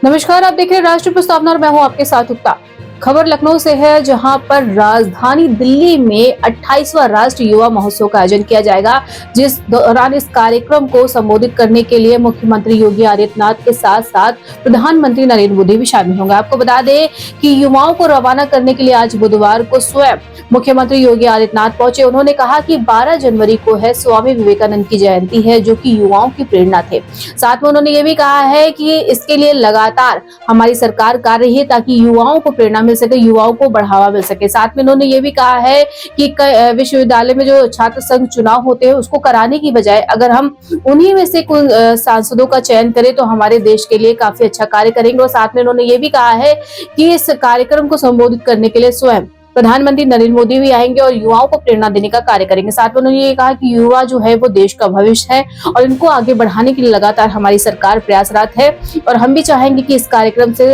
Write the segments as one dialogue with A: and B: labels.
A: नमस्कार, आप देख रहे हैं राष्ट्रीय प्रस्तावना और मैं हूं आपके साथ उत्ता। खबर लखनऊ से है, जहां पर राजधानी दिल्ली में 28वां राष्ट्रीय युवा महोत्सव का आयोजन किया जाएगा, जिस दौरान इस कार्यक्रम को संबोधित करने के लिए मुख्यमंत्री योगी आदित्यनाथ के साथ साथ प्रधानमंत्री नरेंद्र मोदी भी शामिल होंगे। आपको बता दें कि युवाओं को रवाना करने के लिए आज बुधवार को स्वयं मुख्यमंत्री योगी आदित्यनाथ पहुंचे। उन्होंने कहा कि 12 जनवरी को है स्वामी विवेकानंद की जयंती है, जो कि युवाओं की प्रेरणा थे। साथ में उन्होंने ये भी कहा है कि इसके लिए लगातार हमारी सरकार कर रही है, ताकि युवाओं को प्रेरणा मिल सके, युवाओं को बढ़ावा मिल सके। साथ में उन्होंने ये भी कहा है कि विश्वविद्यालय में जो छात्र संघ चुनाव होते हैं, उसको कराने की बजाय अगर हम उन्हीं में से कुछ सांसदों का चयन करें तो हमारे देश के लिए काफी अच्छा कार्य करेंगे। और साथ में उन्होंने ये भी कहा है कि इस कार्यक्रम को संबोधित करने के लिए स्वयं प्रधानमंत्री नरेंद्र मोदी भी आएंगे और युवाओं को प्रेरणा देने का कार्य करेंगे। साथ में उन्होंने ये कहा कि युवा जो है वो देश का भविष्य है और इनको आगे बढ़ाने के लिए लगातार हमारी सरकार प्रयासरत है। और हम भी चाहेंगे कि इस कार्यक्रम से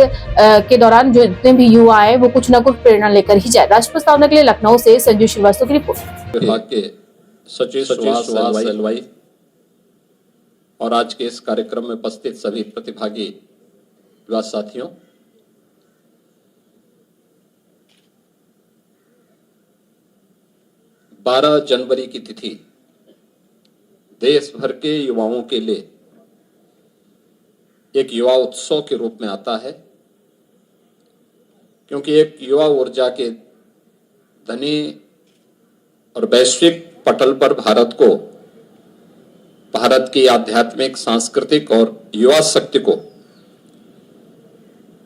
A: के दौरान जो जितने भी युवा आए वो कुछ न कुछ प्रेरणा लेकर ही जाए। राष्ट्रीय प्रस्तावना के लिए लखनऊ से संजू श्रीवास्तव की रिपोर्ट।
B: विभाग के सचिव सुहास एलवाई और आज के इस कार्यक्रम में उपस्थित सभी प्रतिभागी युवा साथियों, बारह जनवरी की तिथि देश भर के युवाओं के लिए एक युवा उत्सव के रूप में आता है, क्योंकि एक युवा ऊर्जा के धनी और वैश्विक पटल पर भारत की आध्यात्मिक, सांस्कृतिक और युवा शक्ति को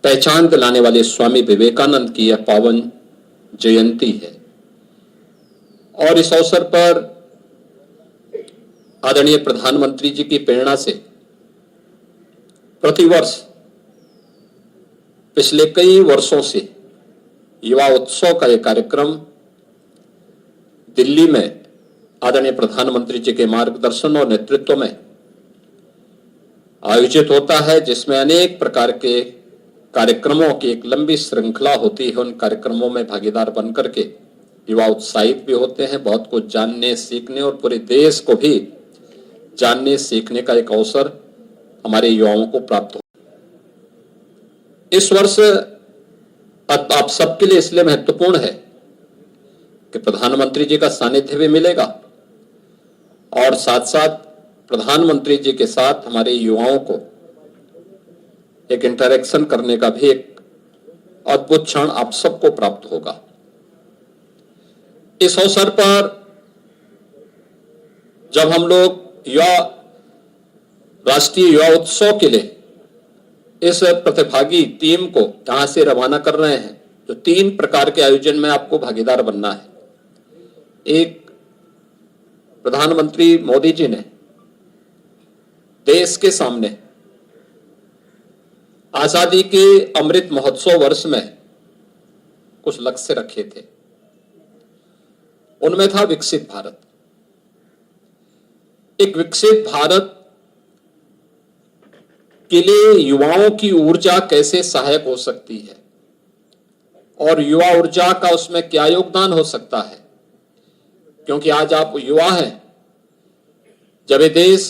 B: पहचान दिलाने वाले स्वामी विवेकानंद की यह पावन जयंती है। और इस अवसर पर आदरणीय प्रधानमंत्री जी की प्रेरणा से प्रतिवर्ष पिछले कई वर्षों से युवा उत्सव का एक कार्यक्रम दिल्ली में आदरणीय प्रधानमंत्री जी के मार्गदर्शन और नेतृत्व में आयोजित होता है, जिसमें अनेक प्रकार के कार्यक्रमों की एक लंबी श्रृंखला होती है। उन कार्यक्रमों में भागीदार बनकर के युवा उत्साहित भी होते हैं, बहुत कुछ जानने, सीखने और पूरे देश को भी जानने, सीखने का एक अवसर हमारे युवाओं को प्राप्त हो। इस वर्ष आप सबके लिए इसलिए महत्वपूर्ण है कि प्रधानमंत्री जी का सानिध्य भी मिलेगा और साथ साथ प्रधानमंत्री जी के साथ हमारे युवाओं को एक इंटरेक्शन करने का भी एक अद्भुत क्षण आप सबको प्राप्त होगा। इस अवसर पर जब हम लोग राष्ट्रीय युवा उत्सव के लिए इस प्रतिभागी टीम को यहां से रवाना कर रहे हैं, तो 3 प्रकार के आयोजन में आपको भागीदार बनना है। एक, प्रधानमंत्री मोदी जी ने देश के सामने आजादी के अमृत महोत्सव वर्ष में कुछ लक्ष्य रखे थे। उनमें था विकसित भारत। एक विकसित भारत के लिए युवाओं की ऊर्जा कैसे सहायक हो सकती है और युवा ऊर्जा का उसमें क्या योगदान हो सकता है, क्योंकि आज आप युवा हैं। जब ये देश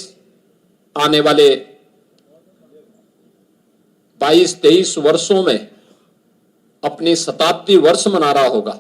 B: आने वाले 22-23 वर्षों में अपनी शताब्दी वर्ष मना रहा होगा,